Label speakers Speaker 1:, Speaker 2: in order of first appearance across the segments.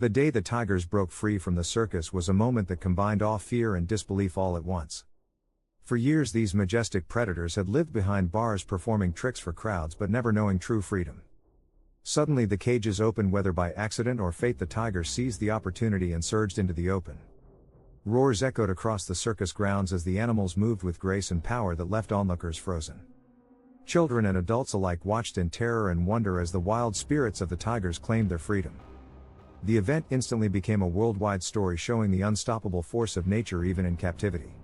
Speaker 1: The day the tigers broke free from the circus was a moment that combined awe, fear, and disbelief all at once. For years these majestic predators had lived behind bars performing tricks for crowds but never knowing true freedom. Suddenly the cages opened, whether by accident or fate. The tigers seized the opportunity and surged into the open. Roars echoed across the circus grounds as the animals moved with grace and power that left onlookers frozen. Children and adults alike watched in terror and wonder as the wild spirits of the tigers claimed their freedom. The event instantly became a worldwide story, showing the unstoppable force of nature even in captivity.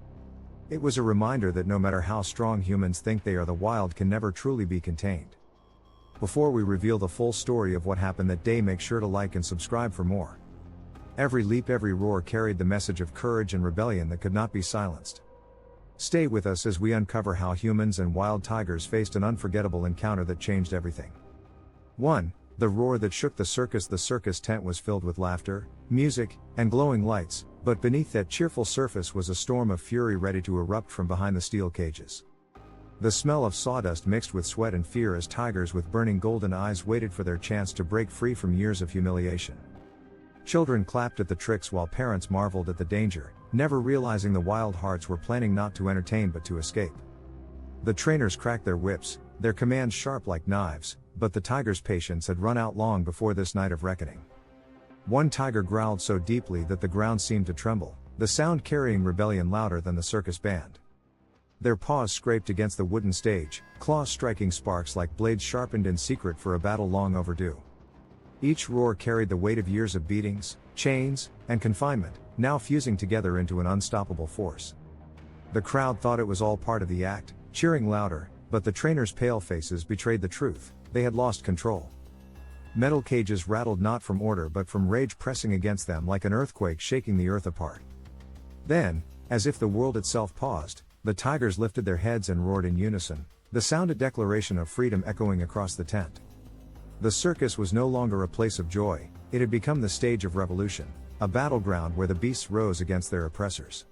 Speaker 1: It was a reminder that no matter how strong humans think they are, the wild can never truly be contained. Before we reveal the full story of what happened that day, make sure to like and subscribe for more. Every leap, every roar carried the message of courage and rebellion that could not be silenced. Stay with us as we uncover how humans and wild tigers faced an unforgettable encounter that changed everything. 1. The roar that shook the circus. The circus tent was filled with laughter, music, and glowing lights, but beneath that cheerful surface was a storm of fury ready to erupt from behind the steel cages. The smell of sawdust mixed with sweat and fear as tigers with burning golden eyes waited for their chance to break free from years of humiliation. Children clapped at the tricks while parents marveled at the danger, never realizing the wild hearts were planning not to entertain but to escape. The trainers cracked their whips, their commands sharp like knives, but the tigers' patience had run out long before this night of reckoning. One tiger growled so deeply that the ground seemed to tremble, the sound carrying rebellion louder than the circus band. Their paws scraped against the wooden stage, claws striking sparks like blades sharpened in secret for a battle long overdue. Each roar carried the weight of years of beatings, chains, and confinement, now fusing together into an unstoppable force. The crowd thought it was all part of the act, cheering louder, but the trainers' pale faces betrayed the truth. They had lost control. Metal cages rattled not from order but from rage, pressing against them like an earthquake shaking the earth apart. Then, as if the world itself paused, the tigers lifted their heads and roared in unison, the sounded declaration of freedom echoing across the tent. The circus was no longer a place of joy, it had become the stage of revolution, a battleground where the beasts rose against their oppressors.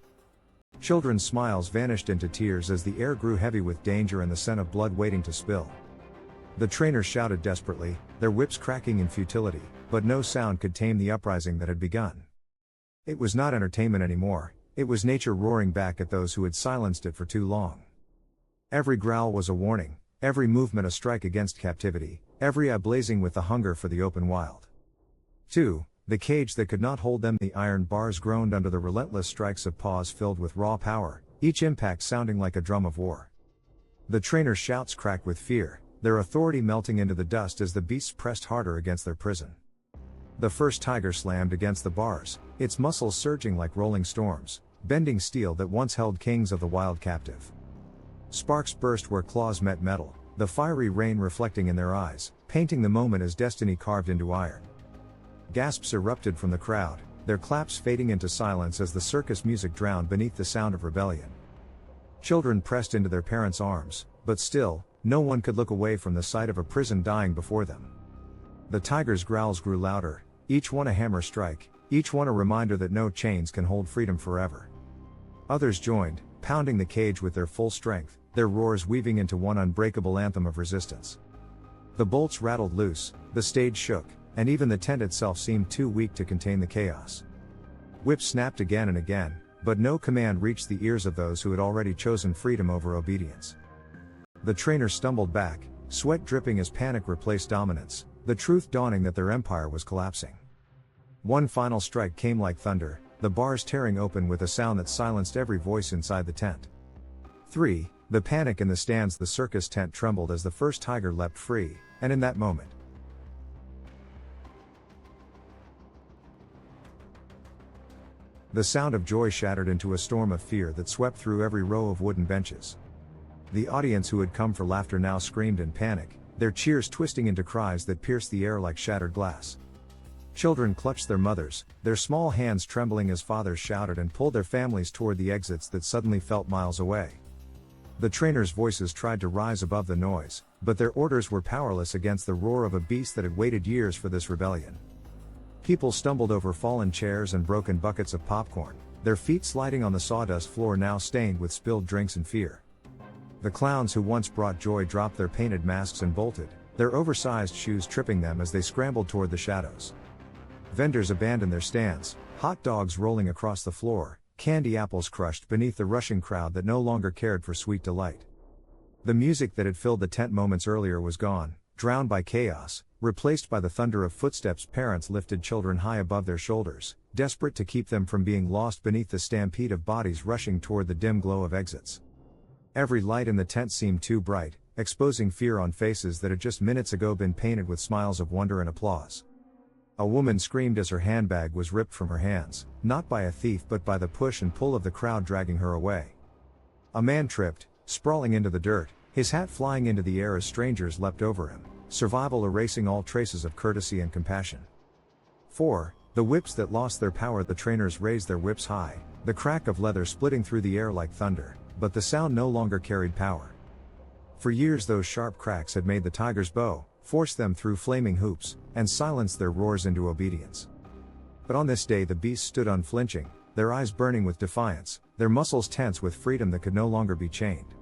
Speaker 1: Children's smiles vanished into tears as the air grew heavy with danger and the scent of blood waiting to spill. The trainers shouted desperately, their whips cracking in futility, but no sound could tame the uprising that had begun. It was not entertainment anymore, it was nature roaring back at those who had silenced it for too long. Every growl was a warning, every movement a strike against captivity, every eye blazing with the hunger for the open wild. 2. The cage that could not hold them. The iron bars groaned under the relentless strikes of paws filled with raw power, each impact sounding like a drum of war. The trainers' shouts cracked with fear, their authority melting into the dust as the beasts pressed harder against their prison. The first tiger slammed against the bars, its muscles surging like rolling storms, bending steel that once held kings of the wild captive. Sparks burst where claws met metal, the fiery rain reflecting in their eyes, painting the moment as destiny carved into iron. Gasps erupted from the crowd, their claps fading into silence as the circus music drowned beneath the sound of rebellion. Children pressed into their parents' arms, but still, no one could look away from the sight of a prison dying before them. The tigers' growls grew louder, each one a hammer strike, each one a reminder that no chains can hold freedom forever. Others joined, pounding the cage with their full strength, their roars weaving into one unbreakable anthem of resistance. The bolts rattled loose, the stage shook, and even the tent itself seemed too weak to contain the chaos. Whips snapped again and again, but no command reached the ears of those who had already chosen freedom over obedience. The trainers stumbled back, sweat dripping as panic replaced dominance, the truth dawning that their empire was collapsing. One final strike came like thunder, the bars tearing open with a sound that silenced every voice inside the tent. 3. The panic in the stands. The circus tent trembled as the first tiger leapt free, and in that moment, the sound of joy shattered into a storm of fear that swept through every row of wooden benches. The audience who had come for laughter now screamed in panic, their cheers twisting into cries that pierced the air like shattered glass. Children clutched their mothers, their small hands trembling as fathers shouted and pulled their families toward the exits that suddenly felt miles away. The trainers' voices tried to rise above the noise, but their orders were powerless against the roar of a beast that had waited years for this rebellion. People stumbled over fallen chairs and broken buckets of popcorn, their feet sliding on the sawdust floor now stained with spilled drinks and fear. The clowns who once brought joy dropped their painted masks and bolted, their oversized shoes tripping them as they scrambled toward the shadows. Vendors abandoned their stands, hot dogs rolling across the floor, candy apples crushed beneath the rushing crowd that no longer cared for sweet delight. The music that had filled the tent moments earlier was gone, drowned by chaos, replaced by the thunder of footsteps. Parents lifted children high above their shoulders, desperate to keep them from being lost beneath the stampede of bodies rushing toward the dim glow of exits. Every light in the tent seemed too bright, exposing fear on faces that had just minutes ago been painted with smiles of wonder and applause. A woman screamed as her handbag was ripped from her hands, not by a thief but by the push and pull of the crowd dragging her away. A man tripped, sprawling into the dirt, his hat flying into the air as strangers leapt over him, survival erasing all traces of courtesy and compassion. 4. The whips that lost their power. The trainers raised their whips high, the crack of leather splitting through the air like thunder, but the sound no longer carried power. For years those sharp cracks had made the tigers bow, forced them through flaming hoops, and silenced their roars into obedience. But on this day the beasts stood unflinching, their eyes burning with defiance, their muscles tense with freedom that could no longer be chained.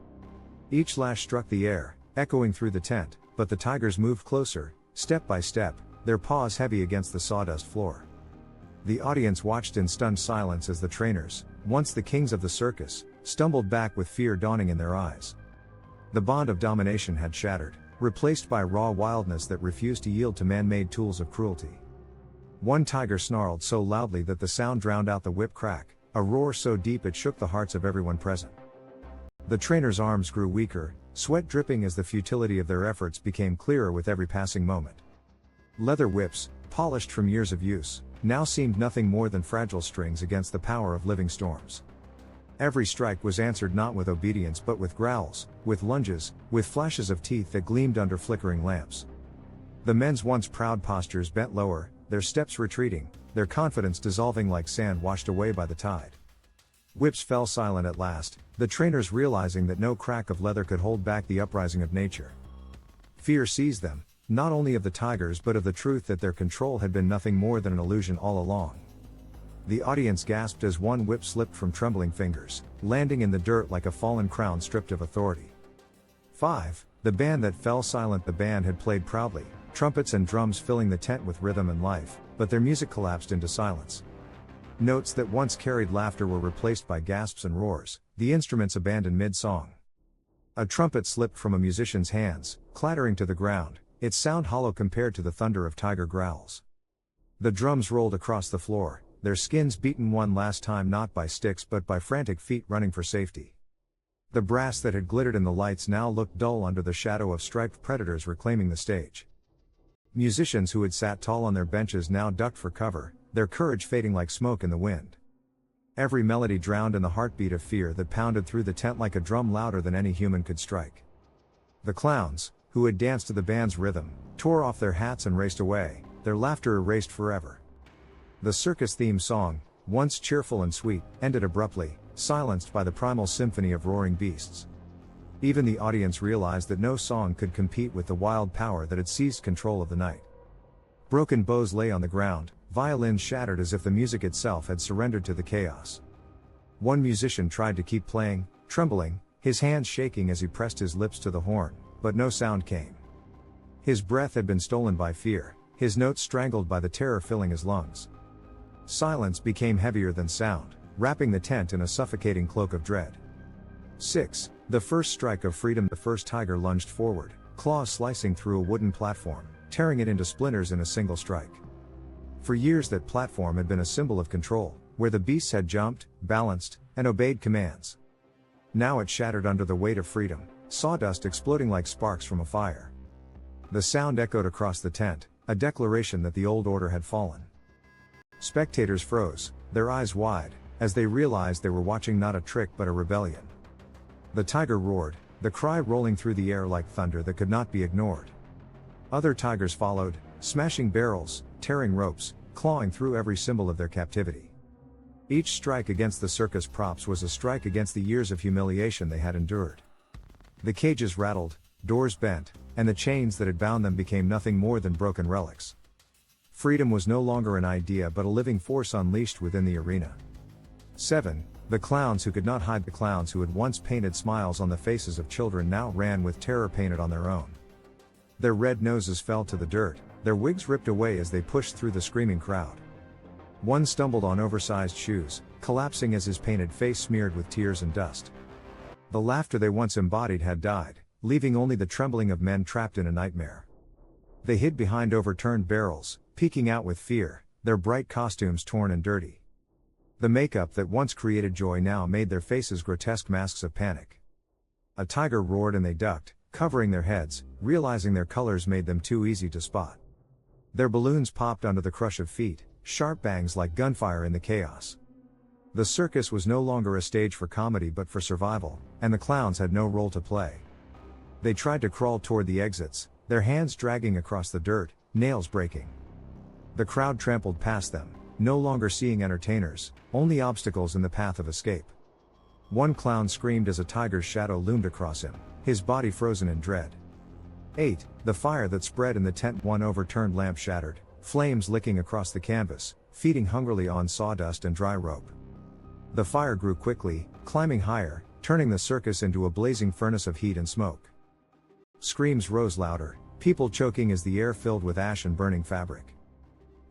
Speaker 1: Each lash struck the air, echoing through the tent, but the tigers moved closer, step by step, their paws heavy against the sawdust floor. The audience watched in stunned silence as the trainers, once the kings of the circus, stumbled back with fear dawning in their eyes. The bond of domination had shattered, replaced by raw wildness that refused to yield to man-made tools of cruelty. One tiger snarled so loudly that the sound drowned out the whip crack, a roar so deep it shook the hearts of everyone present. The trainers' arms grew weaker, sweat dripping as the futility of their efforts became clearer with every passing moment. Leather whips, polished from years of use, now seemed nothing more than fragile strings against the power of living storms. Every strike was answered not with obedience but with growls, with lunges, with flashes of teeth that gleamed under flickering lamps. The men's once proud postures bent lower, their steps retreating, their confidence dissolving like sand washed away by the tide. Whips fell silent at last, the trainers realizing that no crack of leather could hold back the uprising of nature. Fear seized them, not only of the tigers but of the truth that their control had been nothing more than an illusion all along. The audience gasped as one whip slipped from trembling fingers, landing in the dirt like a fallen crown stripped of authority. 5. The band that fell silent. The band had played proudly, trumpets and drums filling the tent with rhythm and life, but their music collapsed into silence. Notes that once carried laughter were replaced by gasps and roars, the instruments abandoned mid-song. A trumpet slipped from a musician's hands, clattering to the ground, its sound hollow compared to the thunder of tiger growls. The drums rolled across the floor, their skins beaten one last time not by sticks but by frantic feet running for safety. The brass that had glittered in the lights now looked dull under the shadow of striped predators reclaiming the stage. Musicians who had sat tall on their benches now ducked for cover, their courage fading like smoke in the wind. Every melody drowned in the heartbeat of fear that pounded through the tent like a drum louder than any human could strike. The clowns, who had danced to the band's rhythm, tore off their hats and raced away, their laughter erased forever. The circus theme song, once cheerful and sweet, ended abruptly, silenced by the primal symphony of roaring beasts. Even the audience realized that no song could compete with the wild power that had seized control of the night. Broken bows lay on the ground, violins shattered as if the music itself had surrendered to the chaos. One musician tried to keep playing, trembling, his hands shaking as he pressed his lips to the horn, but no sound came. His breath had been stolen by fear, his notes strangled by the terror filling his lungs. Silence became heavier than sound, wrapping the tent in a suffocating cloak of dread. 6. The first strike of freedom. The first tiger lunged forward, claws slicing through a wooden platform, tearing it into splinters in a single strike. For years that platform had been a symbol of control, where the beasts had jumped, balanced, and obeyed commands. Now it shattered under the weight of freedom, sawdust exploding like sparks from a fire. The sound echoed across the tent, a declaration that the old order had fallen. Spectators froze, their eyes wide, as they realized they were watching not a trick but a rebellion. The tiger roared, the cry rolling through the air like thunder that could not be ignored. Other tigers followed, smashing barrels, tearing ropes, clawing through every symbol of their captivity. Each strike against the circus props was a strike against the years of humiliation they had endured. The cages rattled, doors bent, and the chains that had bound them became nothing more than broken relics. Freedom was no longer an idea but a living force unleashed within the arena. 7. The clowns who could not hide. The clowns who had once painted smiles on the faces of children now ran with terror painted on their own. Their red noses fell to the dirt, their wigs ripped away as they pushed through the screaming crowd. One stumbled on oversized shoes, collapsing as his painted face smeared with tears and dust. The laughter they once embodied had died, leaving only the trembling of men trapped in a nightmare. They hid behind overturned barrels, peeking out with fear, their bright costumes torn and dirty. The makeup that once created joy now made their faces grotesque masks of panic. A tiger roared and they ducked, covering their heads, realizing their colors made them too easy to spot. Their balloons popped under the crush of feet, sharp bangs like gunfire in the chaos. The circus was no longer a stage for comedy but for survival, and the clowns had no role to play. They tried to crawl toward the exits, their hands dragging across the dirt, nails breaking. The crowd trampled past them, no longer seeing entertainers, only obstacles in the path of escape. One clown screamed as a tiger's shadow loomed across him, his body frozen in dread. 8. The fire that spread in the tent. One overturned lamp shattered, flames licking across the canvas, feeding hungrily on sawdust and dry rope. The fire grew quickly, climbing higher, turning the circus into a blazing furnace of heat and smoke. Screams rose louder, people choking as the air filled with ash and burning fabric.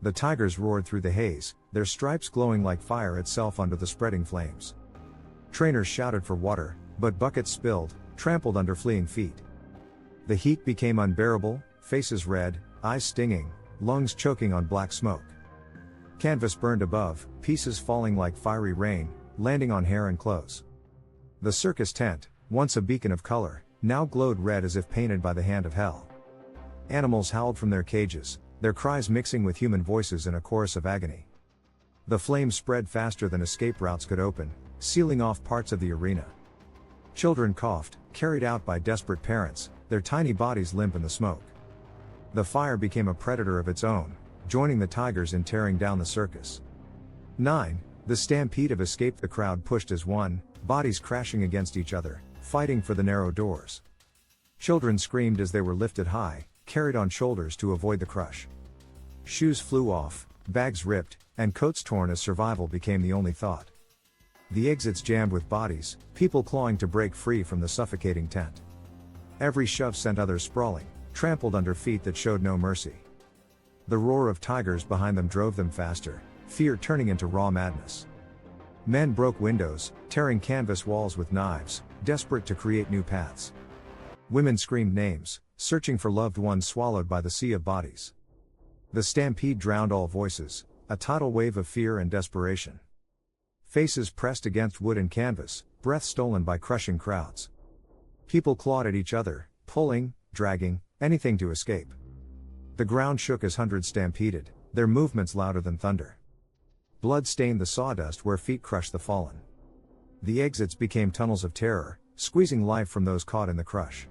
Speaker 1: The tigers roared through the haze, their stripes glowing like fire itself under the spreading flames. Trainers shouted for water, but buckets spilled, trampled under fleeing feet. The heat became unbearable, faces red, eyes stinging, lungs choking on black smoke. Canvas burned above, pieces falling like fiery rain, landing on hair and clothes. The circus tent, once a beacon of color, now glowed red as if painted by the hand of hell. Animals howled from their cages, their cries mixing with human voices in a chorus of agony. The flames spread faster than escape routes could open, sealing off parts of the arena. Children coughed, carried out by desperate parents, their tiny bodies limp in the smoke. The fire became a predator of its own, joining the tigers in tearing down the circus. 9. The stampede of escape. The crowd pushed as one, bodies crashing against each other, fighting for the narrow doors. Children screamed as they were lifted high, carried on shoulders to avoid the crush. Shoes flew off, bags ripped, and coats torn as survival became the only thought. The exits jammed with bodies, people clawing to break free from the suffocating tent. Every shove sent others sprawling, trampled under feet that showed no mercy. The roar of tigers behind them drove them faster, fear turning into raw madness. Men broke windows, tearing canvas walls with knives, desperate to create new paths. Women screamed names, searching for loved ones swallowed by the sea of bodies. The stampede drowned all voices, a tidal wave of fear and desperation. Faces pressed against wood and canvas, breath stolen by crushing crowds. People clawed at each other, pulling, dragging, anything to escape. The ground shook as hundreds stampeded, their movements louder than thunder. Blood stained the sawdust where feet crushed the fallen. The exits became tunnels of terror, squeezing life from those caught in the crush.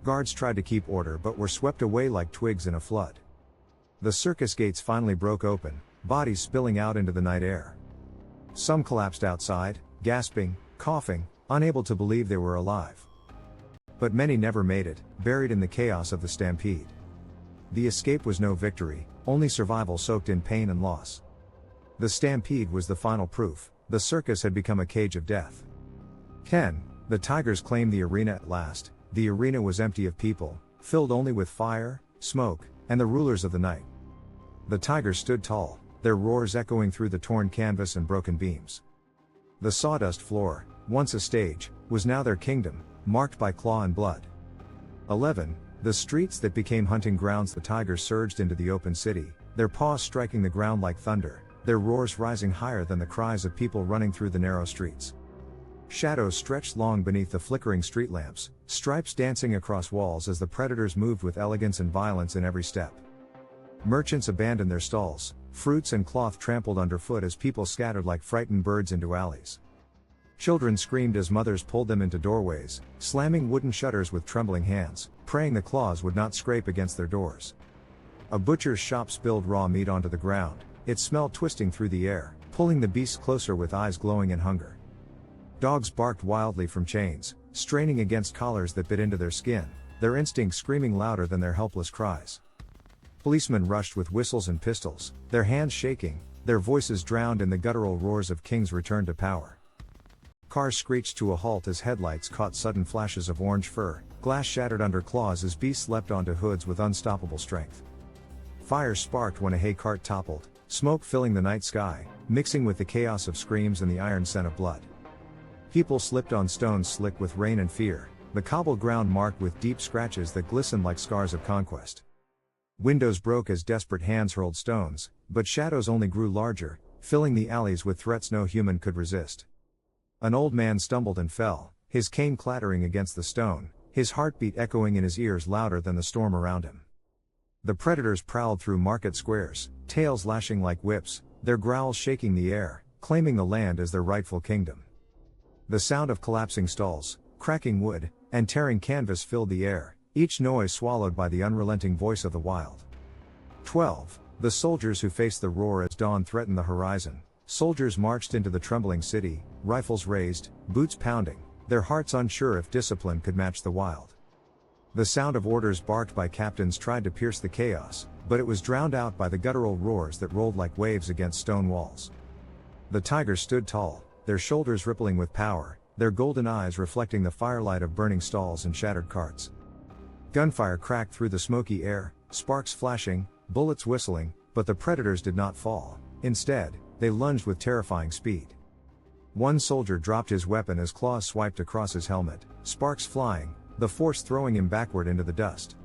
Speaker 1: Guards tried to keep order but were swept away like twigs in a flood. The circus gates finally broke open, bodies spilling out into the night air. Some collapsed outside, gasping, coughing, unable to believe they were alive. But many never made it, buried in the chaos of the stampede. The escape was no victory, only survival soaked in pain and loss. The stampede was the final proof, the circus had become a cage of death. 10. The tigers claimed the arena at last. The arena was empty of people, filled only with fire, smoke, and the rulers of the night. The tigers stood tall, their roars echoing through the torn canvas and broken beams. The sawdust floor, once a stage, was now their kingdom, marked by claw and blood. 11. The streets that became hunting grounds. The tigers surged into the open city, their paws striking the ground like thunder, their roars rising higher than the cries of people running through the narrow streets. Shadows stretched long beneath the flickering street lamps, stripes dancing across walls as the predators moved with elegance and violence in every step. Merchants abandoned their stalls, fruits and cloth trampled underfoot as people scattered like frightened birds into alleys. Children screamed as mothers pulled them into doorways, slamming wooden shutters with trembling hands, praying the claws would not scrape against their doors. A butcher's shop spilled raw meat onto the ground, its smell twisting through the air, pulling the beasts closer with eyes glowing in hunger. Dogs barked wildly from chains, straining against collars that bit into their skin, their instincts screaming louder than their helpless cries. Policemen rushed with whistles and pistols, their hands shaking, their voices drowned in the guttural roars of King's return to power. Cars screeched to a halt as headlights caught sudden flashes of orange fur, glass shattered under claws as beasts leapt onto hoods with unstoppable strength. Fire sparked when a hay cart toppled, smoke filling the night sky, mixing with the chaos of screams and the iron scent of blood. People slipped on stones slick with rain and fear, the cobbled ground marked with deep scratches that glistened like scars of conquest. Windows broke as desperate hands hurled stones, but shadows only grew larger, filling the alleys with threats no human could resist. An old man stumbled and fell, his cane clattering against the stone, his heartbeat echoing in his ears louder than the storm around him. The predators prowled through market squares, tails lashing like whips, their growls shaking the air, claiming the land as their rightful kingdom. The sound of collapsing stalls, cracking wood, and tearing canvas filled the air, each noise swallowed by the unrelenting voice of the wild. 12. The soldiers who faced the roar as dawn threatened the horizon. Soldiers marched into the trembling city, rifles raised, boots pounding, their hearts unsure if discipline could match the wild. The sound of orders barked by captains tried to pierce the chaos, but it was drowned out by the guttural roars that rolled like waves against stone walls. The tigers stood tall, their shoulders rippling with power, their golden eyes reflecting the firelight of burning stalls and shattered carts. Gunfire cracked through the smoky air, sparks flashing, bullets whistling, but the predators did not fall. Instead, they lunged with terrifying speed. One soldier dropped his weapon as claws swiped across his helmet, sparks flying, the force throwing him backward into the dust.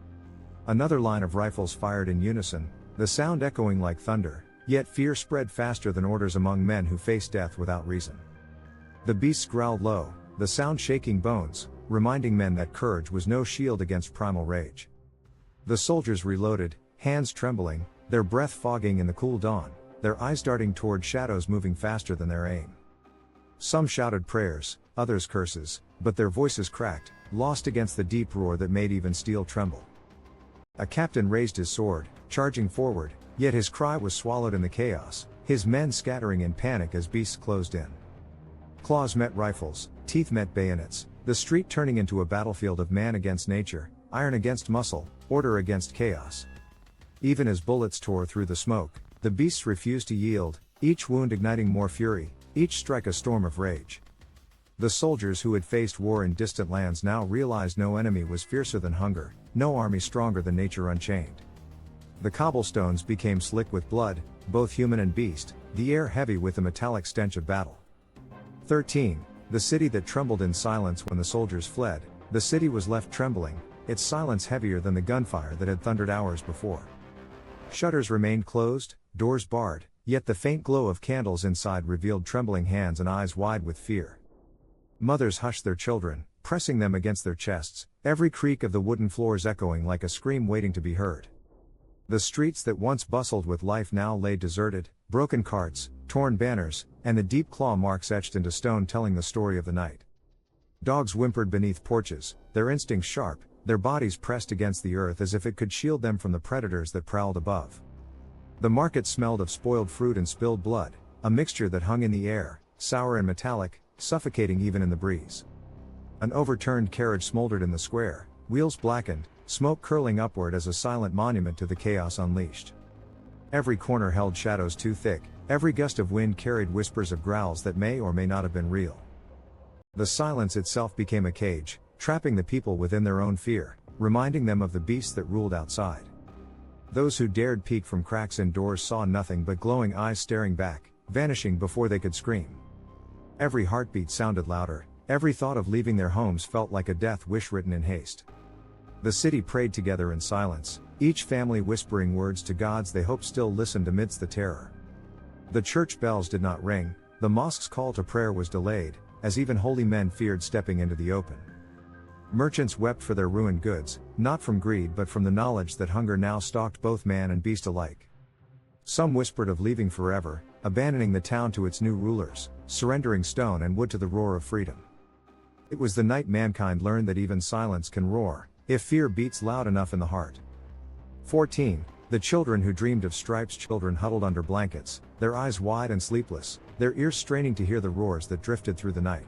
Speaker 1: Another line of rifles fired in unison, the sound echoing like thunder, yet fear spread faster than orders among men who faced death without reason. The beasts growled low, the sound shaking bones, reminding men that courage was no shield against primal rage. The soldiers reloaded, hands trembling, their breath fogging in the cool dawn, their eyes darting toward shadows moving faster than their aim. Some shouted prayers, others curses, but their voices cracked, lost against the deep roar that made even steel tremble. A captain raised his sword, charging forward, yet his cry was swallowed in the chaos, his men scattering in panic as beasts closed in. Claws met rifles, teeth met bayonets, the street turning into a battlefield of man against nature, iron against muscle, order against chaos. Even as bullets tore through the smoke, the beasts refused to yield, each wound igniting more fury, each strike a storm of rage. The soldiers who had faced war in distant lands now realized no enemy was fiercer than hunger, no army stronger than nature unchained. The cobblestones became slick with blood, both human and beast, the air heavy with the metallic stench of battle. 13. The city that trembled in silence when the soldiers fled, the city was left trembling, its silence heavier than the gunfire that had thundered hours before. Shutters remained closed, doors barred, yet the faint glow of candles inside revealed trembling hands and eyes wide with fear. Mothers hushed their children, pressing them against their chests, every creak of the wooden floors echoing like a scream waiting to be heard. The streets that once bustled with life now lay deserted, broken carts, torn banners, and the deep claw marks etched into stone telling the story of the night. Dogs whimpered beneath porches, their instincts sharp, their bodies pressed against the earth as if it could shield them from the predators that prowled above. The market smelled of spoiled fruit and spilled blood, a mixture that hung in the air, sour and metallic, suffocating even in the breeze. An overturned carriage smoldered in the square, wheels blackened, smoke curling upward as a silent monument to the chaos unleashed. Every corner held shadows too thick, every gust of wind carried whispers of growls that may or may not have been real. The silence itself became a cage, trapping the people within their own fear, reminding them of the beasts that ruled outside. Those who dared peek from cracks in doors saw nothing but glowing eyes staring back, vanishing before they could scream. Every heartbeat sounded louder, every thought of leaving their homes felt like a death wish written in haste. The city prayed together in silence, each family whispering words to gods they hoped still listened amidst the terror. The church bells did not ring, the mosque's call to prayer was delayed, as even holy men feared stepping into the open. Merchants wept for their ruined goods, not from greed but from the knowledge that hunger now stalked both man and beast alike. Some whispered of leaving forever, abandoning the town to its new rulers, surrendering stone and wood to the roar of freedom. It was the night mankind learned that even silence can roar, if fear beats loud enough in the heart. 14. The children who dreamed of stripes, children huddled under blankets, their eyes wide and sleepless, their ears straining to hear the roars that drifted through the night.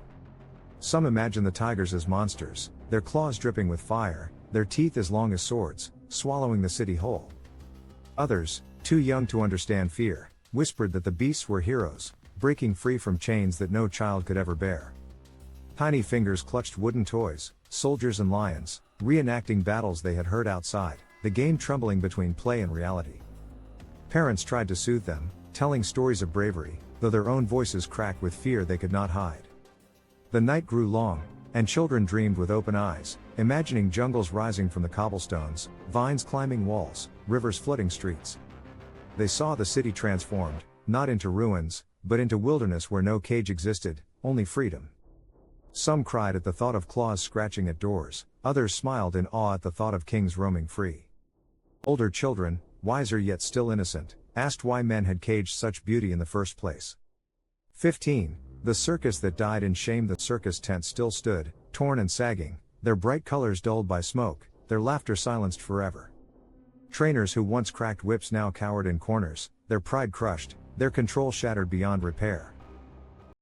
Speaker 1: Some imagined the tigers as monsters, their claws dripping with fire, their teeth as long as swords, swallowing the city whole. Others, too young to understand fear, whispered that the beasts were heroes, breaking free from chains that no child could ever bear. Tiny fingers clutched wooden toys, soldiers and lions, reenacting battles they had heard outside, the game trembling between play and reality. Parents tried to soothe them, telling stories of bravery, though their own voices cracked with fear they could not hide. The night grew long, and children dreamed with open eyes, imagining jungles rising from the cobblestones, vines climbing walls, rivers flooding streets. They saw the city transformed, not into ruins, but into wilderness where no cage existed, only freedom. Some cried at the thought of claws scratching at doors, others smiled in awe at the thought of kings roaming free. Older children, wiser yet still innocent, asked why men had caged such beauty in the first place. 15. The circus that died in shame. The circus tent still stood, torn and sagging, their bright colors dulled by smoke, their laughter silenced forever. Trainers who once cracked whips now cowered in corners, their pride crushed, their control shattered beyond repair.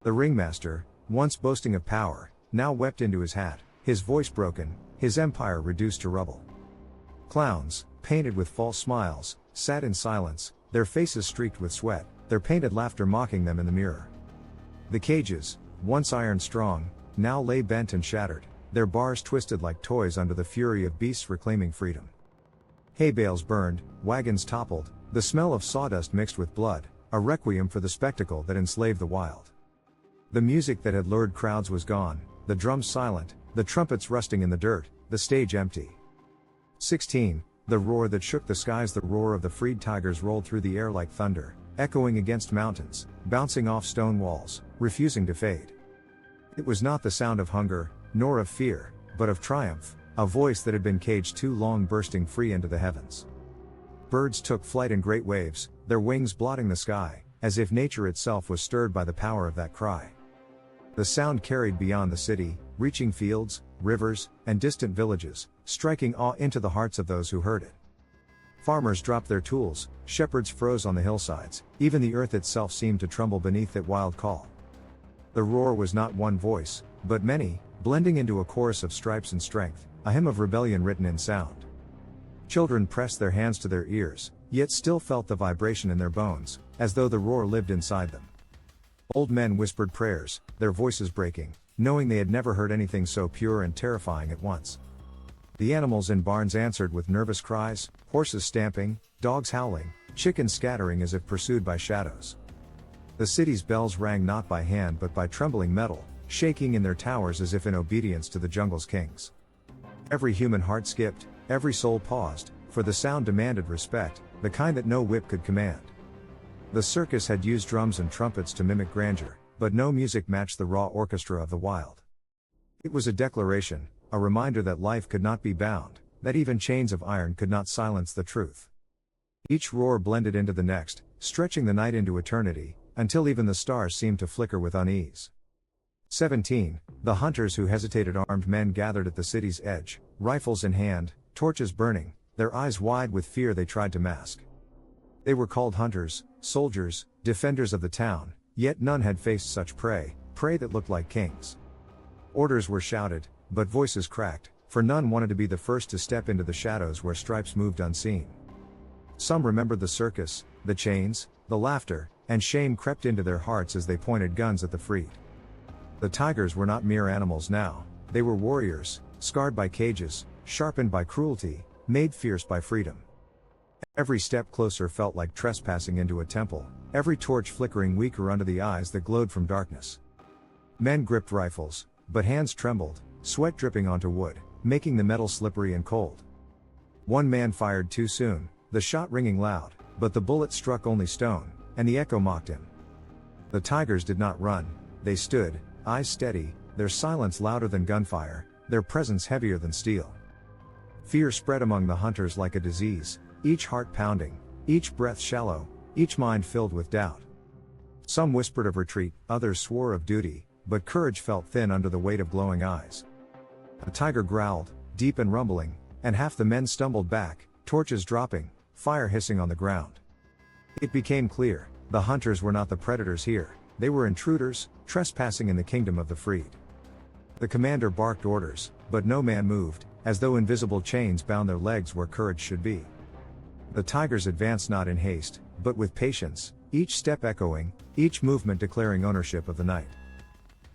Speaker 1: The ringmaster, once boasting of power, now wept into his hat, his voice broken, his empire reduced to rubble. Clowns, painted with false smiles, sat in silence, their faces streaked with sweat, their painted laughter mocking them in the mirror. The cages, once iron strong, now lay bent and shattered, their bars twisted like toys under the fury of beasts reclaiming freedom. Hay bales burned, wagons toppled, the smell of sawdust mixed with blood, a requiem for the spectacle that enslaved the wild. The music that had lured crowds was gone, the drums silent, the trumpets rusting in the dirt, the stage empty. 16. The roar that shook the skies. The roar of the freed tigers rolled through the air like thunder, echoing against mountains, bouncing off stone walls, refusing to fade. It was not the sound of hunger, nor of fear, but of triumph, a voice that had been caged too long bursting free into the heavens. Birds took flight in great waves, their wings blotting the sky, as if nature itself was stirred by the power of that cry. The sound carried beyond the city, reaching fields, rivers, and distant villages, striking awe into the hearts of those who heard it. Farmers dropped their tools, shepherds froze on the hillsides, even the earth itself seemed to tremble beneath that wild call. The roar was not one voice, but many, blending into a chorus of stripes and strength, a hymn of rebellion written in sound. Children pressed their hands to their ears, yet still felt the vibration in their bones, as though the roar lived inside them. Old men whispered prayers, their voices breaking, knowing they had never heard anything so pure and terrifying at once. The animals in barns answered with nervous cries, horses stamping, dogs howling, chickens scattering as if pursued by shadows. The city's bells rang not by hand but by trembling metal, shaking in their towers as if in obedience to the jungle's kings. Every human heart skipped, every soul paused, for the sound demanded respect, the kind that no whip could command. The circus had used drums and trumpets to mimic grandeur, but no music matched the raw orchestra of the wild. It was a declaration, a reminder that life could not be bound, that even chains of iron could not silence the truth. Each roar blended into the next, stretching the night into eternity, until even the stars seemed to flicker with unease. 17. The hunters who hesitated. Armed men gathered at the city's edge, rifles in hand, torches burning, their eyes wide with fear they tried to mask. They were called hunters, soldiers, defenders of the town, yet none had faced such prey that looked like kings. Orders were shouted, but voices cracked, for none wanted to be the first to step into the shadows where stripes moved unseen. Some remembered the circus, the chains, the laughter, and shame crept into their hearts as they pointed guns at the freed. The tigers were not mere animals now, they were warriors, scarred by cages, sharpened by cruelty, made fierce by freedom. Every step closer felt like trespassing into a temple, every torch flickering weaker under the eyes that glowed from darkness. Men gripped rifles, but hands trembled, sweat dripping onto wood, making the metal slippery and cold. One man fired too soon, the shot ringing loud, but the bullet struck only stone, and the echo mocked him. The tigers did not run, they stood, eyes steady, their silence louder than gunfire, their presence heavier than steel. Fear spread among the hunters like a disease, each heart pounding, each breath shallow, each mind filled with doubt. Some whispered of retreat, others swore of duty, but courage felt thin under the weight of glowing eyes. A tiger growled, deep and rumbling, and half the men stumbled back, torches dropping, fire hissing on the ground. It became clear, the hunters were not the predators here, they were intruders, trespassing in the kingdom of the freed. The commander barked orders, but no man moved, as though invisible chains bound their legs where courage should be. The tigers advanced not in haste, but with patience, each step echoing, each movement declaring ownership of the night.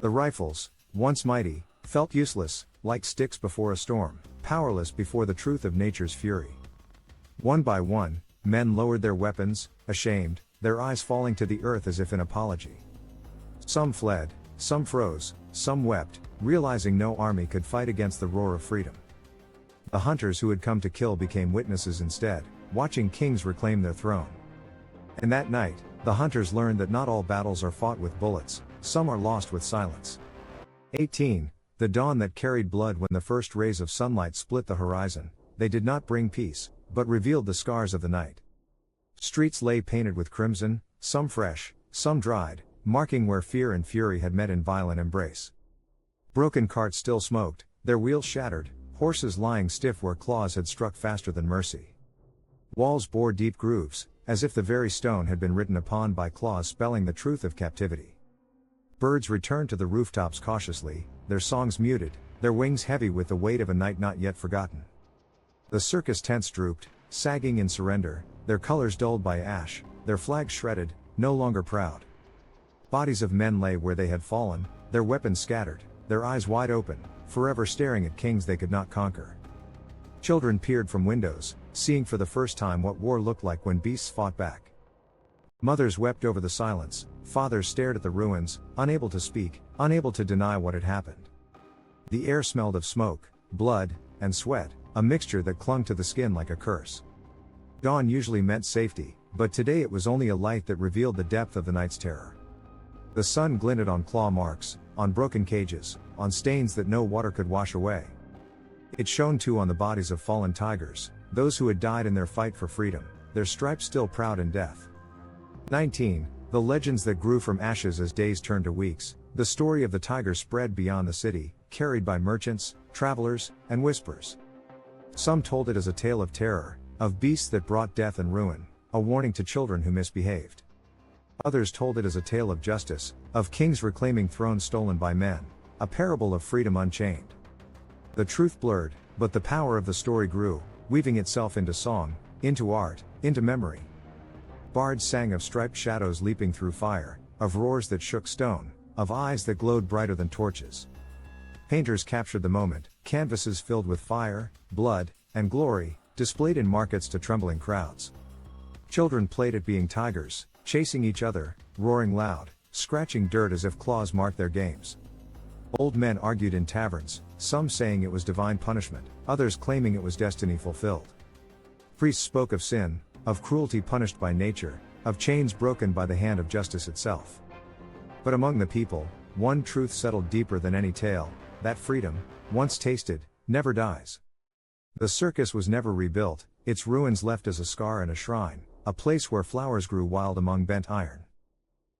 Speaker 1: The rifles, once mighty, felt useless, like sticks before a storm, powerless before the truth of nature's fury. One by one, men lowered their weapons, ashamed, their eyes falling to the earth as if in apology. Some fled, some froze, some wept, realizing no army could fight against the roar of freedom. The hunters who had come to kill became witnesses instead, watching kings reclaim their throne. And that night, the hunters learned that not all battles are fought with bullets, some are lost with silence. 18. The dawn that carried blood. When the first rays of sunlight split the horizon, they did not bring peace, but revealed the scars of the night. Streets lay painted with crimson, some fresh, some dried, marking where fear and fury had met in violent embrace. Broken carts still smoked, their wheels shattered, horses lying stiff where claws had struck faster than mercy. Walls bore deep grooves, as if the very stone had been written upon by claws spelling the truth of captivity. Birds returned to the rooftops cautiously, their songs muted, their wings heavy with the weight of a night not yet forgotten. The circus tents drooped, sagging in surrender, their colors dulled by ash, their flags shredded, no longer proud. Bodies of men lay where they had fallen, their weapons scattered, their eyes wide open, forever staring at kings they could not conquer. Children peered from windows, seeing for the first time what war looked like when beasts fought back. Mothers wept over the silence, fathers stared at the ruins, unable to speak, unable to deny what had happened. The air smelled of smoke, blood, and sweat, a mixture that clung to the skin like a curse. Dawn usually meant safety, but today it was only a light that revealed the depth of the night's terror. The sun glinted on claw marks, on broken cages, on stains that no water could wash away. It shone too on the bodies of fallen tigers, those who had died in their fight for freedom, their stripes still proud in death. 19. The legends that grew from ashes as days turned to weeks. The story of the tiger spread beyond the city, carried by merchants, travelers, and whispers. Some told it as a tale of terror, of beasts that brought death and ruin, a warning to children who misbehaved. Others told it as a tale of justice, of kings reclaiming thrones stolen by men, a parable of freedom unchained. The truth blurred, but the power of the story grew, weaving itself into song, into art, into memory. Bards sang of striped shadows leaping through fire, of roars that shook stone, of eyes that glowed brighter than torches. Painters captured the moment, canvases filled with fire, blood, and glory, displayed in markets to trembling crowds. Children played at being tigers, chasing each other, roaring loud, scratching dirt as if claws marked their games. Old men argued in taverns, some saying it was divine punishment, others claiming it was destiny fulfilled. Priests spoke of sin, of cruelty punished by nature, of chains broken by the hand of justice itself. But among the people, one truth settled deeper than any tale, that freedom, once tasted, never dies. The circus was never rebuilt, its ruins left as a scar and a shrine, a place where flowers grew wild among bent iron.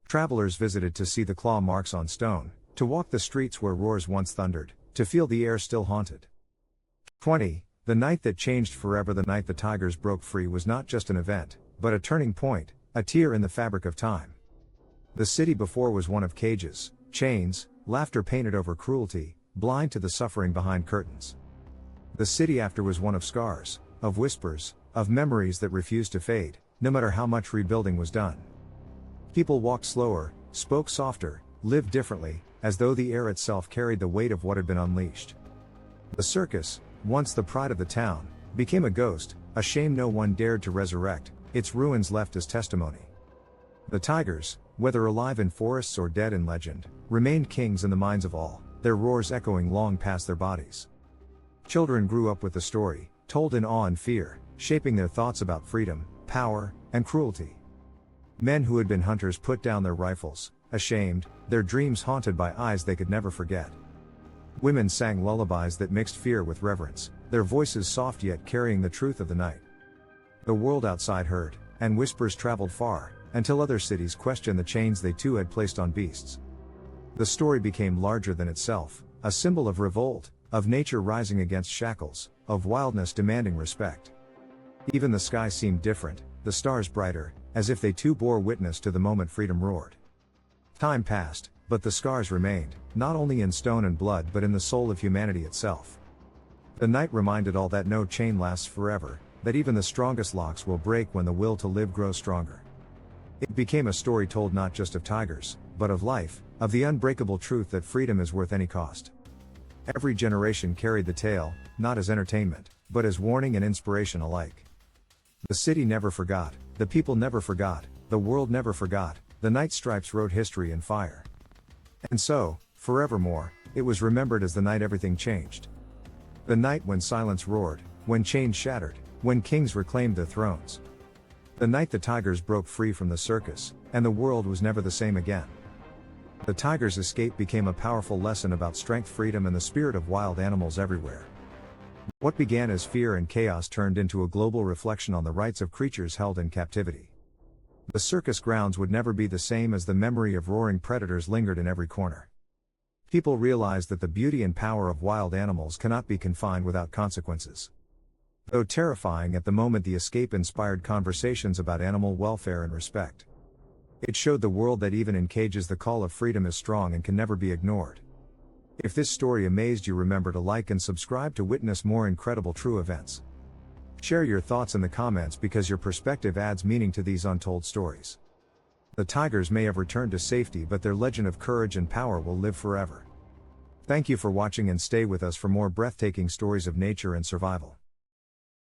Speaker 1: Travelers visited to see the claw marks on stone, to walk the streets where roars once thundered, to feel the air still haunted. 20. The night that changed forever. The night the tigers broke free was not just an event, but a turning point, a tear in the fabric of time. The city before was one of cages, chains, laughter painted over cruelty, blind to the suffering behind curtains. The city after was one of scars, of whispers, of memories that refused to fade, no matter how much rebuilding was done. People walked slower, spoke softer, lived differently, as though the air itself carried the weight of what had been unleashed. The circus, once the pride of the town, became a ghost, a shame no one dared to resurrect, its ruins left as testimony. The tigers, whether alive in forests or dead in legend, remained kings in the minds of all, their roars echoing long past their bodies. Children grew up with the story, told in awe and fear, shaping their thoughts about freedom, power, and cruelty. Men who had been hunters put down their rifles, ashamed, their dreams haunted by eyes they could never forget. Women sang lullabies that mixed fear with reverence, their voices soft yet carrying the truth of the night. The world outside heard, and whispers traveled far, until other cities questioned the chains they too had placed on beasts. The story became larger than itself, a symbol of revolt, of nature rising against shackles, of wildness demanding respect. Even the sky seemed different, the stars brighter, as if they too bore witness to the moment freedom roared. Time passed, but the scars remained, not only in stone and blood but in the soul of humanity itself. The night reminded all that no chain lasts forever, that even the strongest locks will break when the will to live grows stronger. It became a story told not just of tigers, but of life, of the unbreakable truth that freedom is worth any cost. Every generation carried the tale, not as entertainment, but as warning and inspiration alike. The city never forgot, the people never forgot, the world never forgot, the night stripes wrote history in fire. And so, forevermore, it was remembered as the night everything changed. The night when silence roared, when chains shattered, when kings reclaimed their thrones. The night the tigers broke free from the circus, and the world was never the same again. The tiger's escape became a powerful lesson about strength, freedom, and the spirit of wild animals everywhere. What began as fear and chaos turned into a global reflection on the rights of creatures held in captivity. The circus grounds would never be the same as the memory of roaring predators lingered in every corner. People realized that the beauty and power of wild animals cannot be confined without consequences. Though terrifying at the moment, the escape inspired conversations about animal welfare and respect. It showed the world that even in cages the call of freedom is strong and can never be ignored. If this story amazed you, remember to like and subscribe to witness more incredible true events. Share your thoughts in the comments because your perspective adds meaning to these untold stories. The tigers may have returned to safety, but their legend of courage and power will live forever. Thank you for watching and stay with us for more breathtaking stories of nature and survival.